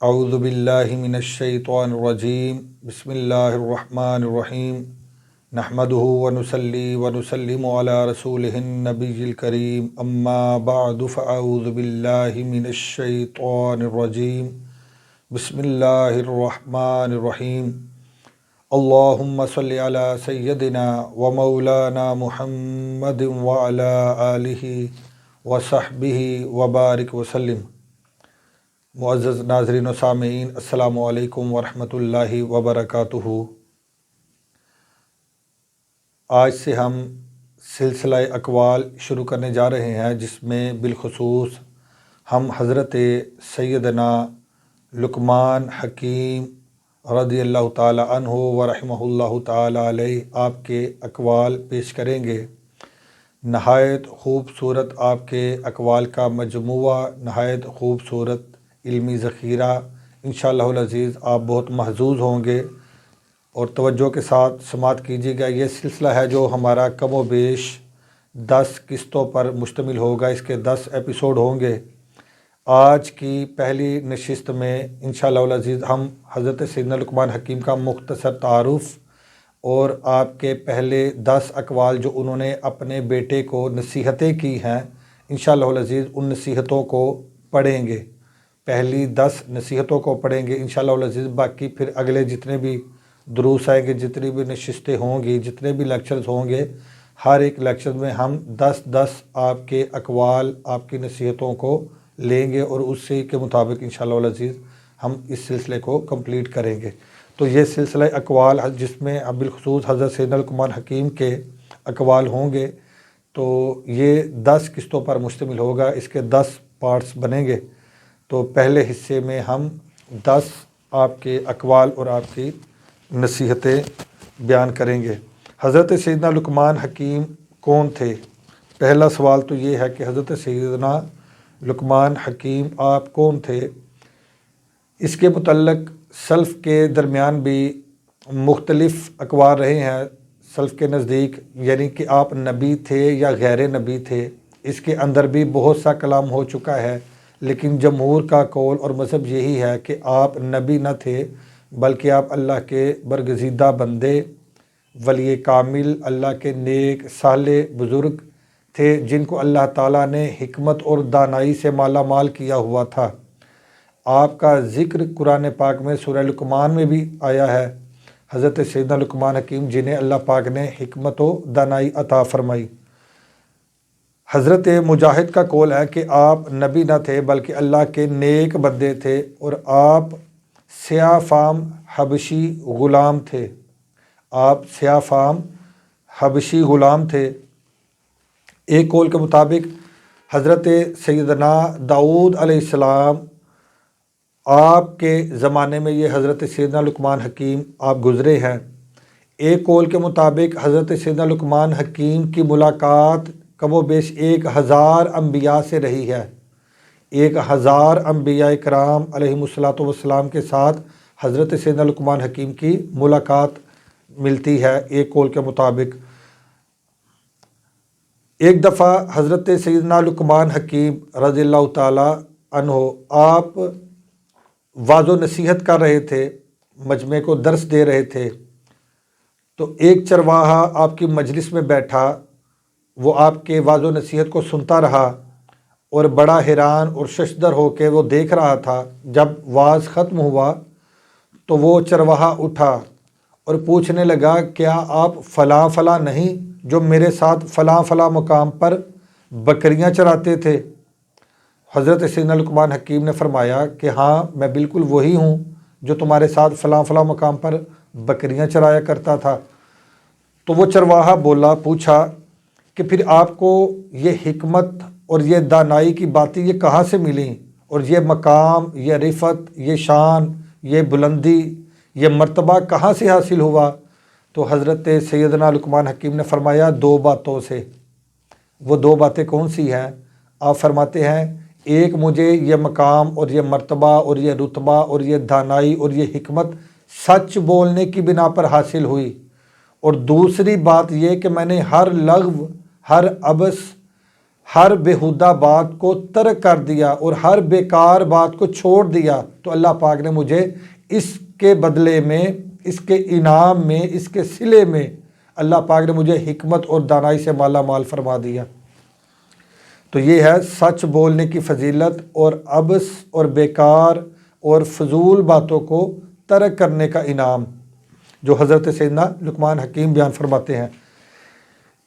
اعوذ باللہ من الشیطان الرجیم بسم اللہ الرحمن الرحیم نحمدہ ونصلی ونسلم علی رسولہ النبی الکریم اما بعد فاعوذ باللہ من الشیطان الرجیم بسم اللہ الرحمن الرحیم اللہم صلی علی سیدنا و مولانا محمد وعلی آلہ وصحبہ وبارک وسلم۔ معزز ناظرین و سامعین، السلام علیکم ورحمۃ اللہ وبرکاتہ۔ آج سے ہم سلسلہ اقوال شروع کرنے جا رہے ہیں، جس میں بالخصوص ہم حضرت سیدنا لقمان حکیم رضی اللہ تعالی عنہ ورحمہ اللہ تعالی علیہ آپ کے اقوال پیش کریں گے۔ نہایت خوبصورت آپ کے اقوال کا مجموعہ، نہایت خوبصورت علمی ذخیرہ، انشاءاللہ العزیز آپ بہت محظوظ ہوں گے، اور توجہ کے ساتھ سماعت کیجیے گا۔ یہ سلسلہ ہے جو ہمارا کم و بیش 10 قسطوں پر مشتمل ہوگا، اس کے 10 ایپیسوڈ ہوں گے۔ آج کی پہلی نشست میں انشاءاللہ العزیز ہم حضرت سیدنا لقمان حکیم کا مختصر تعارف اور آپ کے پہلے 10 اقوال جو انہوں نے اپنے بیٹے کو نصیحتیں کی ہیں، انشاءاللہ العزیز ان نصیحتوں کو پڑھیں گے۔ پہلی 10 نصیحتوں کو پڑھیں گے انشاءاللہ العزیز، باقی پھر اگلے جتنے بھی دروس آئیں گے، جتنی بھی نشستیں ہوں گی، جتنے بھی لیکچرز ہوں گے، ہر ایک لیکچر میں ہم 10 آپ کے اقوال، آپ کی نصیحتوں کو لیں گے، اور اسی کے مطابق انشاءاللہ العزیز ہم اس سلسلے کو کمپلیٹ کریں گے۔ تو یہ سلسلہ اقوال جس میں بالخصوص حضرت سیدنا لقمان حکیم کے اقوال ہوں گے، تو یہ 10 قسطوں پر مشتمل ہوگا، اس کے 10 پارٹس بنیں گے۔ تو پہلے حصے میں ہم 10 آپ کے اقوال اور آپ کی نصیحتیں بیان کریں گے۔ حضرت سیدنا لقمان حکیم کون تھے؟ پہلا سوال تو یہ ہے کہ حضرت سیدنا لقمان حکیم آپ کون تھے؟ اس کے متعلق سلف کے درمیان بھی مختلف اقوال رہے ہیں۔ سلف کے نزدیک یعنی کہ آپ نبی تھے یا غیر نبی تھے، اس کے اندر بھی بہت سا کلام ہو چکا ہے، لیکن جمہور کا قول اور مذہب یہی ہے کہ آپ نبی نہ تھے، بلکہ آپ اللہ کے برگزیدہ بندے، ولی کامل، اللہ کے نیک صالح بزرگ تھے، جن کو اللہ تعالیٰ نے حکمت اور دانائی سے مالا مال کیا ہوا تھا۔ آپ کا ذکر قرآن پاک میں سورہ لقمان میں بھی آیا ہے۔ حضرت سیدنا لقمان حکیم جنہیں اللہ پاک نے حکمت و دانائی عطا فرمائی۔ حضرت مجاہد کا قول ہے کہ آپ نبی نہ تھے بلکہ اللہ کے نیک بندے تھے، اور آپ سیاہ فام حبشی غلام تھے۔ آپ سیاہ فام حبشی غلام تھے۔ ایک قول کے مطابق حضرت سیدنا داؤد علیہ السلام، آپ کے زمانے میں یہ حضرت سیدنا لقمان حکیم آپ گزرے ہیں۔ ایک قول کے مطابق حضرت سیدنا لقمان حکیم کی ملاقات کم و بیش 1000 انبیاء سے رہی ہے۔ 1000 انبیاء کرام علیہم الصلاۃ والسلام کے ساتھ حضرت سیدنا لقمان حکیم کی ملاقات ملتی ہے ایک قول کے مطابق۔ ایک دفعہ حضرت سیدنا لقمان حکیم رضی اللہ تعالی عنہ آپ وعظ و نصیحت کر رہے تھے، مجمع کو درس دے رہے تھے، تو ایک چرواہا آپ کی مجلس میں بیٹھا، وہ آپ کے وعظ و نصیحت کو سنتا رہا اور بڑا حیران اور ششدر ہو کے وہ دیکھ رہا تھا۔ جب وعظ ختم ہوا تو وہ چرواہا اٹھا اور پوچھنے لگا، کیا آپ فلاں فلاں نہیں جو میرے ساتھ فلاں فلاں مقام پر بکریاں چراتے تھے؟ حضرت سیدنا لقمان حکیم نے فرمایا کہ ہاں، میں بالکل وہی ہوں جو تمہارے ساتھ فلاں فلاں مقام پر بکریاں چرایا کرتا تھا۔ تو وہ چرواہا پوچھا کہ پھر آپ کو یہ حکمت اور یہ دانائی کی باتیں یہ کہاں سے ملیں، اور یہ مقام، یہ رفعت، یہ شان، یہ بلندی، یہ مرتبہ کہاں سے حاصل ہوا؟ تو حضرت سیدنا لقمان حکیم نے فرمایا 2 باتوں سے۔ وہ 2 باتیں کون سی ہیں؟ آپ فرماتے ہیں، ایک مجھے یہ مقام اور یہ مرتبہ اور یہ رتبہ اور یہ دانائی اور یہ حکمت سچ بولنے کی بنا پر حاصل ہوئی، اور دوسری بات یہ کہ میں نے ہر لغو، ہر عبث، ہر بیہودہ بات کو ترک کر دیا اور ہر بیکار بات کو چھوڑ دیا تو اللہ پاک نے مجھے اس کے بدلے میں، اس کے انعام میں، اس کے صلے میں اللہ پاک نے مجھے حکمت اور دانائی سے مالا مال فرما دیا۔ تو یہ ہے سچ بولنے کی فضیلت اور عبث اور بیکار اور فضول باتوں کو ترک کرنے کا انعام جو حضرت سیدنا لقمان حکیم بیان فرماتے ہیں۔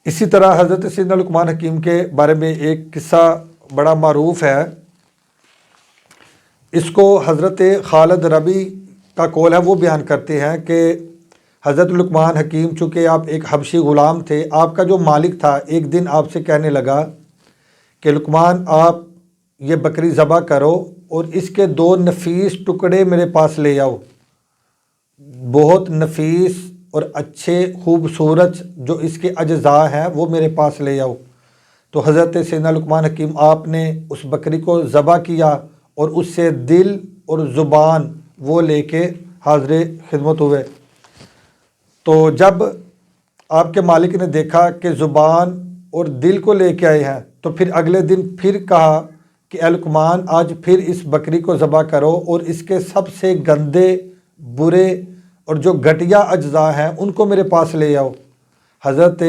اسی طرح حضرت سیدنا لقمان حکیم کے بارے میں ایک قصہ بڑا معروف ہے۔ اس کو حضرت خالد ربی کا قول ہے، وہ بیان کرتے ہیں کہ حضرت لقمان حکیم چونکہ آپ ایک حبشی غلام تھے، آپ کا جو مالک تھا ایک دن آپ سے کہنے لگا کہ لقمان آپ یہ بکری ذبح کرو اور اس کے 2 نفیس ٹکڑے میرے پاس لے آؤ، بہت نفیس اور اچھے خوبصورت جو اس کے اجزاء ہیں وہ میرے پاس لے آؤ۔ تو حضرت سیدنا لقمان حکیم آپ نے اس بکری کو ذبح کیا اور اس سے دل اور زبان وہ لے کے حاضر خدمت ہوئے۔ تو جب آپ کے مالک نے دیکھا کہ زبان اور دل کو لے کے آئے ہیں تو پھر اگلے دن پھر کہا کہ اے لقمان آج پھر اس بکری کو ذبح کرو اور اس کے سب سے گندے، برے اور جو گھٹیا اجزاء ہیں ان کو میرے پاس لے آؤ۔ حضرت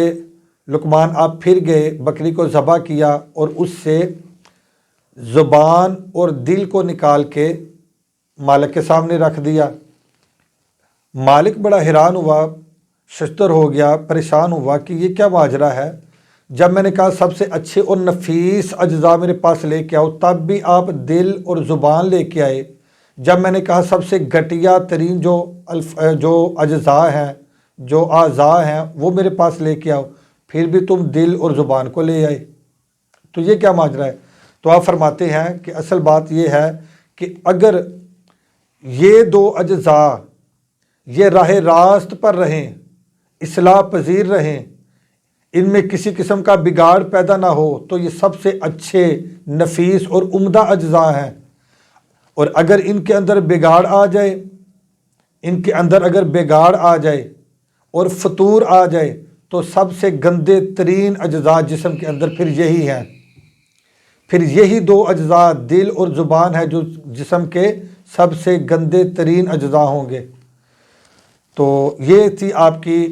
لقمان آپ پھر گئے، بکری کو ذبح کیا اور اس سے زبان اور دل کو نکال کے مالک کے سامنے رکھ دیا۔ مالک بڑا حیران ہوا، ششدر ہو گیا، پریشان ہوا کہ یہ کیا ماجرا ہے۔ جب میں نے کہا سب سے اچھے اور نفیس اجزاء میرے پاس لے کے آؤ تب بھی آپ دل اور زبان لے کے آئے، جب میں نے کہا سب سے گھٹیا ترین جو اجزاء ہیں، جو اعضاء ہیں وہ میرے پاس لے کے آؤ، پھر بھی تم دل اور زبان کو لے آئے، تو یہ کیا ماجرا ہے۔ تو آپ فرماتے ہیں کہ اصل بات یہ ہے کہ اگر یہ 2 اجزاء یہ راہ راست پر رہیں، اصلاح پذیر رہیں، ان میں کسی قسم کا بگاڑ پیدا نہ ہو تو یہ سب سے اچھے، نفیس اور عمدہ اجزاء ہیں، اور اگر ان کے اندر بگاڑ آ جائے، ان کے اندر اگر بگاڑ آ جائے اور فطور آ جائے تو سب سے گندے ترین اجزاء جسم کے اندر پھر یہی ہیں، پھر یہی 2 اجزاء دل اور زبان ہے جو جسم کے سب سے گندے ترین اجزاء ہوں گے۔ تو یہ تھی آپ کی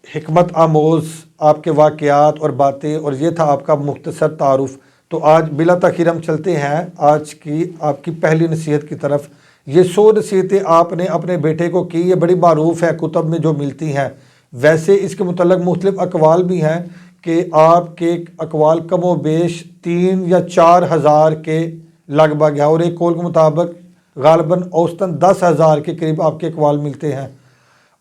حکمت آموز آپ کے واقعات اور باتیں، اور یہ تھا آپ کا مختصر تعارف۔ تو آج بلا تاخیر ہم چلتے ہیں آج کی آپ کی پہلی نصیحت کی طرف۔ یہ 100 نصیحتیں آپ نے اپنے بیٹے کو کی، یہ بڑی معروف ہے، کتب میں جو ملتی ہیں۔ ویسے اس کے متعلق مختلف اقوال بھی ہیں کہ آپ کے اقوال کم و بیش 3 یا 4 ہزار کے لگ بھگ ہے، اور ایک قول کے مطابق غالباً اوسطاً 10,000 کے قریب آپ کے اقوال ملتے ہیں۔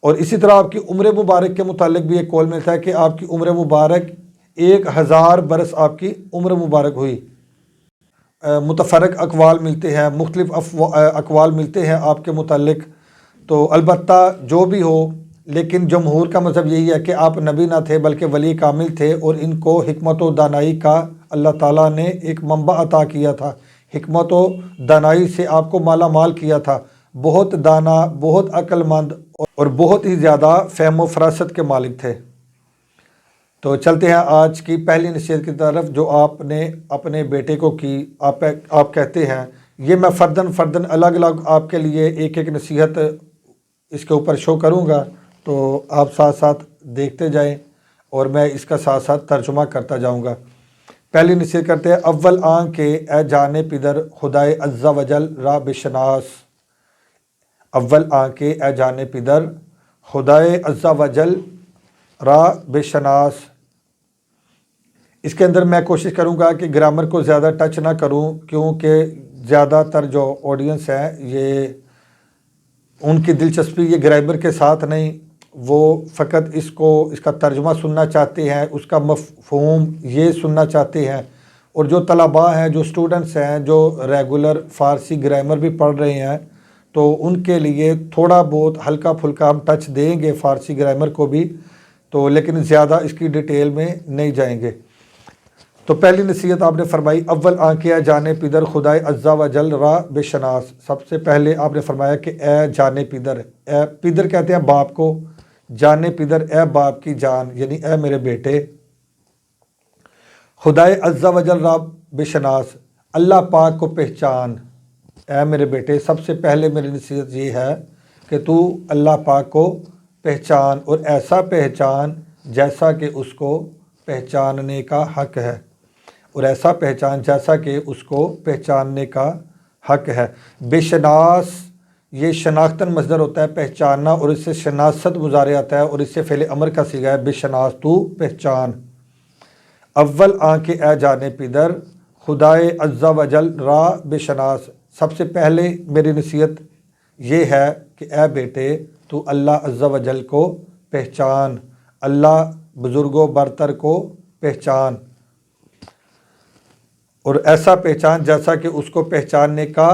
اور اسی طرح آپ کی عمر مبارک کے متعلق بھی ایک قول ملتا ہے کہ آپ کی عمر مبارک 1000 برس آپ کی عمر مبارک ہوئی۔ متفرق اقوال ملتے ہیں، مختلف اقوال ملتے ہیں آپ کے متعلق۔ تو البتہ جو بھی ہو، لیکن جمہور کا مذہب یہی ہے کہ آپ نبی نہ تھے بلکہ ولی کامل تھے، اور ان کو حکمت و دانائی کا اللہ تعالیٰ نے ایک منبع عطا کیا تھا، حکمت و دانائی سے آپ کو مالا مال کیا تھا، بہت دانا، بہت عقل مند اور بہت ہی زیادہ فہم و فراست کے مالک تھے۔ تو چلتے ہیں آج کی پہلی نصیحت کی طرف جو آپ نے اپنے بیٹے کو کی۔ آپ کہتے ہیں یہ میں فرداً الگ الگ آپ کے لیے ایک ایک نصیحت اس کے اوپر شو کروں گا، تو آپ ساتھ ساتھ دیکھتے جائیں اور میں اس کا ساتھ ساتھ ترجمہ کرتا جاؤں گا۔ پہلی نصیحت کرتے ہیں، اول آن کے اے جانے پدر خدائے عز و جل را بشناس۔ اول آن کے اے جانے پدر خدائے عز و جل را بشناس۔ اس کے اندر میں کوشش کروں گا کہ گرامر کو زیادہ ٹچ نہ کروں، کیونکہ زیادہ تر جو آڈینس ہے یہ ان کی دلچسپی یہ گرامر کے ساتھ نہیں، وہ فقط اس کا ترجمہ سننا چاہتے ہیں، اس کا مفہوم یہ سننا چاہتے ہیں۔ اور جو طلباء ہیں، جو سٹوڈنٹس ہیں، جو ریگولر فارسی گرامر بھی پڑھ رہے ہیں، تو ان کے لیے تھوڑا بہت ہلکا پھلکا ہم ٹچ دیں گے فارسی گرامر کو بھی، تو لیکن زیادہ اس کی ڈیٹیل میں نہیں جائیں گے۔ تو پہلی نصیحت آپ نے فرمائی، اول آن کے اے جانے پدر خدائے عز و جل را بشناس۔ سب سے پہلے آپ نے فرمایا کہ اے جانے پدر، اے پدر کہتے ہیں باپ کو، جانے پدر اے باپ کی جان، یعنی اے میرے بیٹے، خدائے عز و جل را بشناس، اللہ پاک کو پہچان۔ اے میرے بیٹے، سب سے پہلے میری نصیحت یہ ہے کہ تو اللہ پاک کو پہچان، اور ایسا پہچان جیسا کہ اس کو پہچاننے کا حق ہے، اور ایسا پہچان جیسا کہ اس کو پہچاننے کا حق ہے۔ بشناس یہ شناختن مصدر ہوتا ہے پہچاننا، اور اس سے شناست مضارع آتا ہے، اور اس سے فعل امر کا صیغہ ہے بشناس، تو پہچان۔ اول آنکھ اے جانے پیدر، خدائے عز و جل را بشناس، سب سے پہلے میری نصیحت یہ ہے کہ اے بیٹے تو اللہ عز و جل کو پہچان، اللہ بزرگ و برتر کو پہچان، اور ایسا پہچان جیسا کہ اس کو پہچاننے کا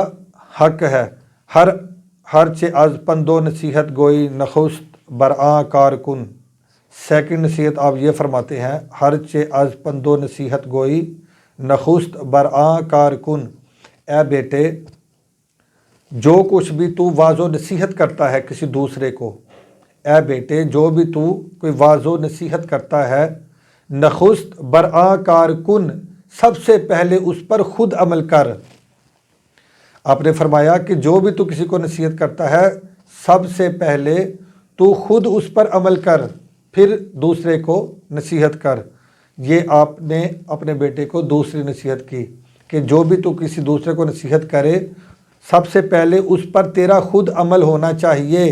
حق ہے۔ ہر چے از پند و نصیحت گوئی نخست برآں کار کن۔ سیکنڈ نصیحت آپ یہ فرماتے ہیں، ہر چے از پند و نصیحت گوئی نخست برآں کار کن۔ اے بیٹے جو کچھ بھی تو واعظ و نصیحت کرتا ہے کسی دوسرے کو، اے بیٹے جو بھی تو کوئی واعظ و نصیحت کرتا ہے، نخست برآں کار کن، سب سے پہلے اس پر خود عمل کر۔ آپ نے فرمایا کہ جو بھی تو کسی کو نصیحت کرتا ہے، سب سے پہلے تو خود اس پر عمل کر، پھر دوسرے کو نصیحت کر۔ یہ آپ نے اپنے بیٹے کو دوسری نصیحت کی کہ جو بھی تو کسی دوسرے کو نصیحت کرے، سب سے پہلے اس پر تیرا خود عمل ہونا چاہیے،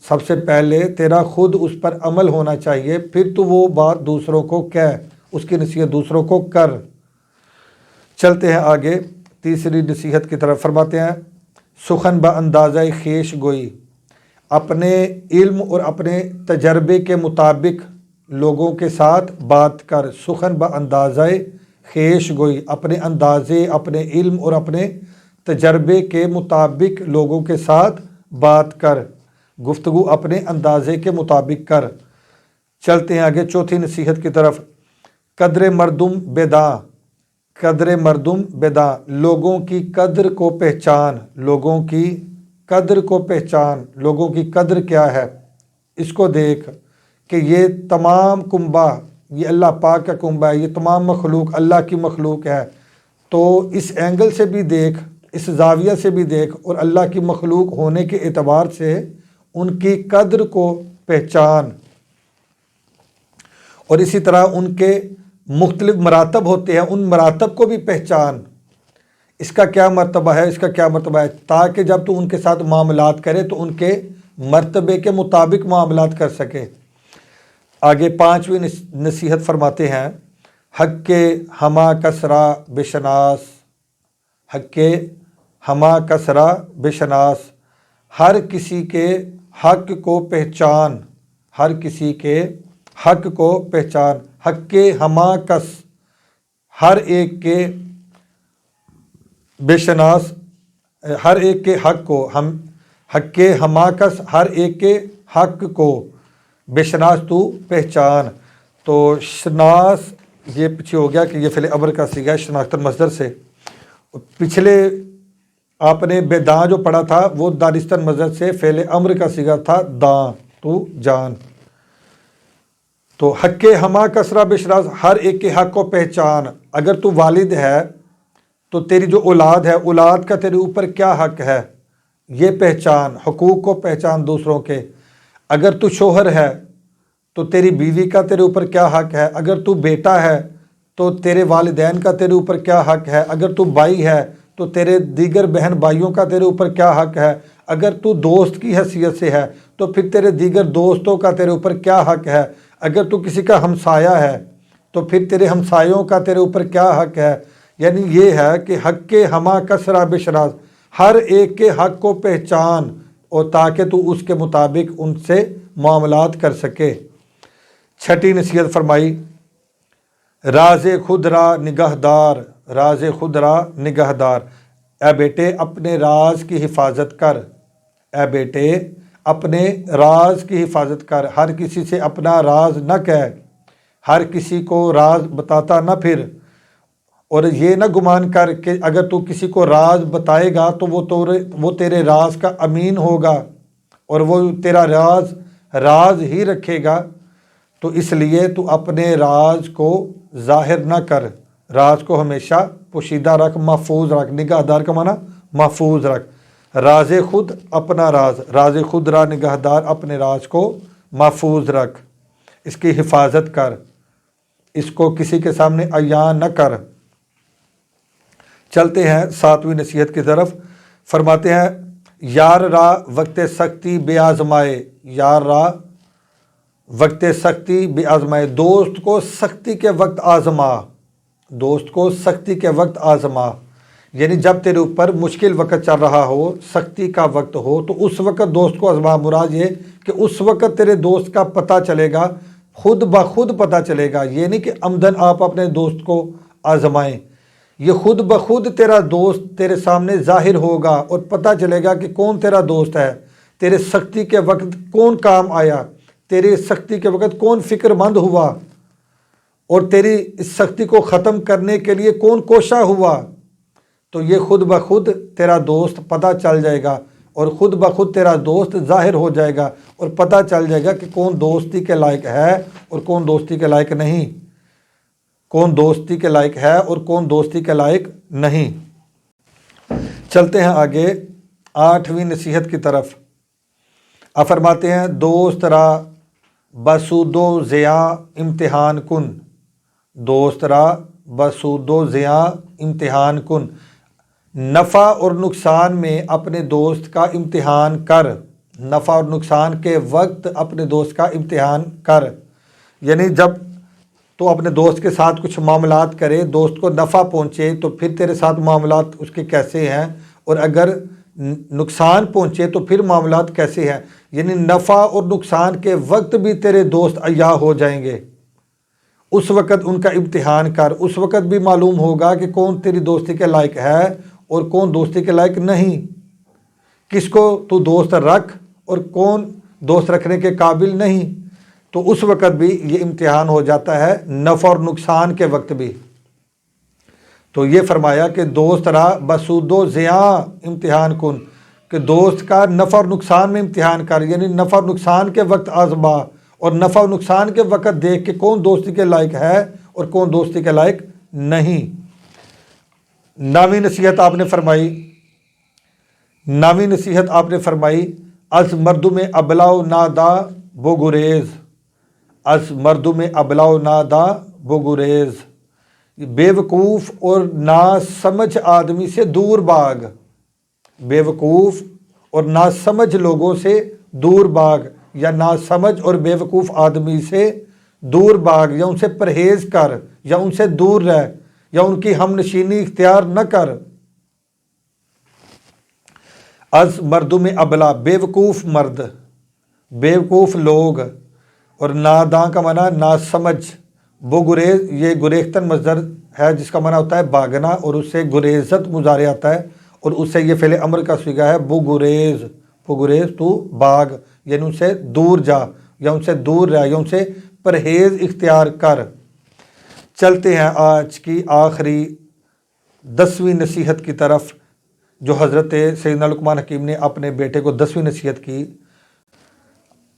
سب سے پہلے تیرا خود اس پر عمل ہونا چاہیے، پھر تو وہ بات دوسروں کو کہہ، اس کی نصیحت دوسروں کو کر۔ چلتے ہیں آگے تیسری نصیحت کی طرف۔ فرماتے ہیں سخن با اندازہ خیش گوئی، اپنے علم اور اپنے تجربے کے مطابق لوگوں کے ساتھ بات کر۔ سخن با اندازہ خیش گوئی، اپنے اندازے، اپنے علم اور اپنے تجربے کے مطابق لوگوں کے ساتھ بات کر، گفتگو اپنے اندازے کے مطابق کر۔ چلتے ہیں آگے چوتھی نصیحت کی طرف۔ قدر مردم بیداں، قدر مردم بیداں، لوگوں کی قدر کو پہچان، لوگوں کی قدر کو پہچان۔ لوگوں کی قدر کیا ہے اس کو دیکھ کہ یہ تمام کنبہ، یہ اللہ پاک کا کنبہ ہے، یہ تمام مخلوق اللہ کی مخلوق ہے، تو اس اینگل سے بھی دیکھ، اس زاویہ سے بھی دیکھ، اور اللہ کی مخلوق ہونے کے اعتبار سے ان کی قدر کو پہچان، اور اسی طرح ان کے مختلف مراتب ہوتے ہیں، ان مراتب کو بھی پہچان۔ اس کا کیا مرتبہ ہے، اس کا کیا مرتبہ ہے، تاکہ جب تو ان کے ساتھ معاملات کرے تو ان کے مرتبے کے مطابق معاملات کر سکے۔ آگے پانچویں نصیحت فرماتے ہیں حق کے ہما کسرا بشناس، حق کے ہما کسرا بشناس، ہر کسی کے حق کو پہچان، ہر کسی کے حق کو پہچان۔ حق کے ہما کس، ہر ایک کے بشناس، ہر ایک کے حق کو، ہم حق کے ہما کس، ہر ایک کے حق کو بشناس، تو پہچان۔ تو شناس یہ پیچھے ہو گیا کہ یہ فعل امر کا صیغہ ہے شناختن مصدر سے۔ پچھلے آپ نے بیداں جو پڑھا تھا وہ دانستن مصدر سے فعل امر کا صیغہ تھا داں، تو جان۔ تو حق کے ہما کسرا بشناس، ہر ایک کے حق کو پہچان۔ اگر تو والد ہے تو تیری جو اولاد ہے، اولاد کا تیرے اوپر کیا حق ہے یہ پہچان، حقوق کو پہچان دوسروں کے۔ اگر تو شوہر ہے تو تیری بیوی کا تیرے اوپر کیا حق ہے، اگر تو بیٹا ہے تو تیرے والدین کا تیرے اوپر کیا حق ہے، اگر تو بھائی ہے تو تیرے دیگر بہن بھائیوں کا تیرے اوپر کیا حق ہے، اگر تو دوست کی حیثیت سے ہے تو پھر تیرے دیگر دوستوں کا تیرے اوپر کیا حق ہے، اگر تو کسی کا ہمسایہ ہے تو پھر تیرے ہمسایوں کا تیرے اوپر کیا حق ہے۔ یعنی یہ ہے کہ حق کے ہما کسرا بشناس، ہر ایک کے حق کو پہچان، اور تاکہ تو اس کے مطابق ان سے معاملات کر سکے۔ چھٹی نصیحت فرمائی راز خود را نگہدار، راز خود را نگہدار، اے بیٹے اپنے راز کی حفاظت کر، اے بیٹے اپنے راز کی حفاظت کر، ہر کسی سے اپنا راز نہ کہہ، ہر کسی کو راز بتاتا نہ پھر، اور یہ نہ گمان کر کہ اگر تو کسی کو راز بتائے گا تو وہ تیرے راز کا امین ہوگا اور وہ تیرا راز ہی رکھے گا، تو اس لیے تو اپنے راز کو ظاہر نہ کر، راز کو ہمیشہ پوشیدہ رکھ، محفوظ رکھ۔ نگہدار کا معنی محفوظ رکھ۔ راز خود اپنا راز، راز خود را نگہدار، اپنے راز کو محفوظ رکھ، اس کی حفاظت کر، اس کو کسی کے سامنے عیاں نہ کر۔ چلتے ہیں 7ویں نصیحت کی طرف۔ فرماتے ہیں یار را وقت سختی بے آزمائے، یار را وقت سختی بے آزمائے، دوست کو سختی کے وقت آزما، دوست کو سختی کے وقت آزما، یعنی جب تیرے اوپر مشکل وقت چل رہا ہو، سختی کا وقت ہو، تو اس وقت دوست کو آزما۔ مراد یہ کہ اس وقت تیرے دوست کا پتہ چلے گا، خود بخود پتہ چلے گا، یہ نہیں کہ عمدن آپ اپنے دوست کو آزمائیں، یہ خود بخود تیرا دوست تیرے سامنے ظاہر ہوگا اور پتہ چلے گا کہ کون تیرا دوست ہے، تیرے سختی کے وقت کون کام آیا، تیری سختی کے وقت کون فکر مند ہوا، اور تیری اس سختی کو ختم کرنے کے لیے کون کوشاں ہوا۔ تو یہ خود بخود تیرا دوست پتہ چل جائے گا، اور خود بخود تیرا دوست ظاہر ہو جائے گا، اور پتہ چل جائے گا کہ کون دوستی کے لائق ہے اور کون دوستی کے لائق نہیں، کون دوستی کے لائق ہے اور کون دوستی کے لائق نہیں۔ چلتے ہیں آگے 8ویں نصیحت کی طرف۔ آپ فرماتے ہیں دوست را بسود و زیاں امتحان کن، دوست را بسود و زیاں امتحان کن، نفع اور نقصان میں اپنے دوست کا امتحان کر، نفع اور نقصان کے وقت اپنے دوست کا امتحان کر، یعنی جب تو اپنے دوست کے ساتھ کچھ معاملات کرے، دوست کو نفع پہنچے تو پھر تیرے ساتھ معاملات اس کے کیسے ہیں، اور اگر نقصان پہنچے تو پھر معاملات کیسے ہیں، یعنی نفع اور نقصان کے وقت بھی تیرے دوست عیاں ہو جائیں گے، اس وقت ان کا امتحان کر، اس وقت بھی معلوم ہوگا کہ کون تیری دوستی کے لائق ہے اور کون دوستی کے لائق نہیں، کس کو تو دوست رکھ اور کون دوست رکھنے کے قابل نہیں، تو اس وقت بھی یہ امتحان ہو جاتا ہے، نفع اور نقصان کے وقت بھی۔ تو یہ فرمایا کہ دوست را بسود و زیاں امتحان کن، کہ دوست کا نفع اور نقصان میں امتحان کر، یعنی نفع اور نقصان کے وقت آزما، اور نفع اور نقصان کے وقت دیکھ کہ کون دوستی کے لائق ہے اور کون دوستی کے لائق نہیں۔ 9ویں نصیحت آپ نے فرمائی، 9ویں نصیحت آپ نے فرمائی از مردم ابلاؤ نادا بگریز، از مردم ابلاؤ نادا بگریز، بے وقوف اور ناسمجھ آدمی سے دور بھاگ، بے وقوف اور ناسمجھ لوگوں سے دور بھاگ، یا ناسمجھ اور بے وقوف آدمی سے دور بھاگ، یا ان سے پرہیز کر، یا ان سے دور رہ، یا ان کی ہم نشینی اختیار نہ کر۔ از مردم ابلا، بے وقوف مرد، بے وقوف لوگ، اور ناداں کا معنی ناسمجھ، بگریز یہ گریختن مصدر ہے جس کا معنی ہوتا ہے بھاگنا، اور اس سے گریزت مضارع آتا ہے، اور اس سے یہ فعل امر کا صیغہ ہے بگریز، بگریز تو بھاگ، یعنی ان سے دور جا، یا ان سے دور رہ، یا ان سے پرہیز اختیار کر۔ چلتے ہیں آج کی آخری 10ویں نصیحت کی طرف، جو حضرت سیدنا لقمان حکیم نے اپنے بیٹے کو 10ویں نصیحت کی۔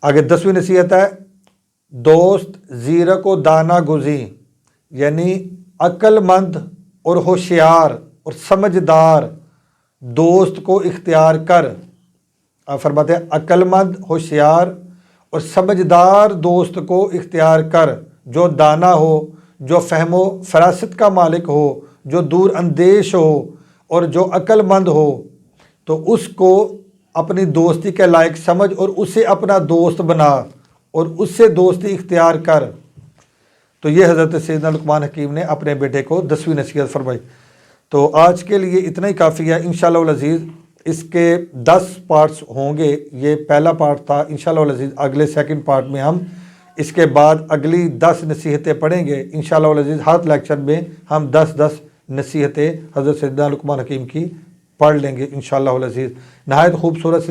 آگے 10ویں نصیحت ہے دوست زیرک و دانا گزیں، یعنی عقل مند اور ہوشیار اور سمجھدار دوست کو اختیار کر۔ آپ فرماتے ہیں عقل مند، ہوشیار اور سمجھدار دوست کو اختیار کر، جو دانا ہو، جو فہم و فراست کا مالک ہو، جو دور اندیش ہو اور جو عقل مند ہو، تو اس کو اپنی دوستی کے لائق سمجھ اور اسے اپنا دوست بنا اور اس سے دوستی اختیار کر۔ تو یہ حضرت سیدنا لقمان حکیم نے اپنے بیٹے کو 10ویں نصیحت فرمائی۔ تو آج کے لیے اتنا ہی کافی ہے انشاءاللہ العزیز۔ اس کے 10 پارٹس ہوں گے، یہ پہلا پارٹ تھا، انشاءاللہ العزیز اگلے سیکنڈ پارٹ میں ہم اس کے بعد اگلی 10 نصیحتیں پڑھیں گے انشاءاللہ العزیز۔ ہر لیکچر میں ہم 10 نصیحتیں حضرت سیدنا لقمان حکیم کی پڑھ لیں گے انشاءاللہ العزیز۔ نہایت خوبصورت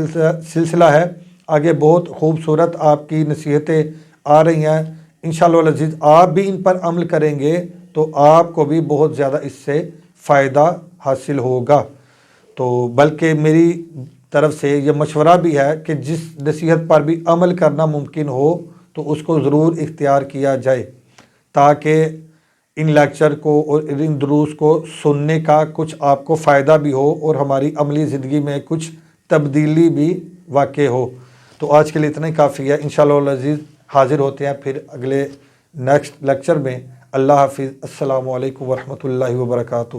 سلسلہ ہے، آگے بہت خوبصورت آپ کی نصیحتیں آ رہی ہیں انشاءاللہ العزیز۔ آپ بھی ان پر عمل کریں گے تو آپ کو بھی بہت زیادہ اس سے فائدہ حاصل ہوگا۔ تو بلکہ میری طرف سے یہ مشورہ بھی ہے کہ جس نصیحت پر بھی عمل کرنا ممکن ہو تو اس کو ضرور اختیار کیا جائے، تاکہ ان لیکچر کو اور ان دروس کو سننے کا کچھ آپ کو فائدہ بھی ہو اور ہماری عملی زندگی میں کچھ تبدیلی بھی واقع ہو۔ تو آج کے لیے اتنا ہی کافی ہے۔ انشاءاللہ العزیز حاضر ہوتے ہیں پھر اگلے نیکسٹ لیکچر میں۔ اللہ حافظ۔ السلام علیکم ورحمۃ اللہ وبرکاتہ۔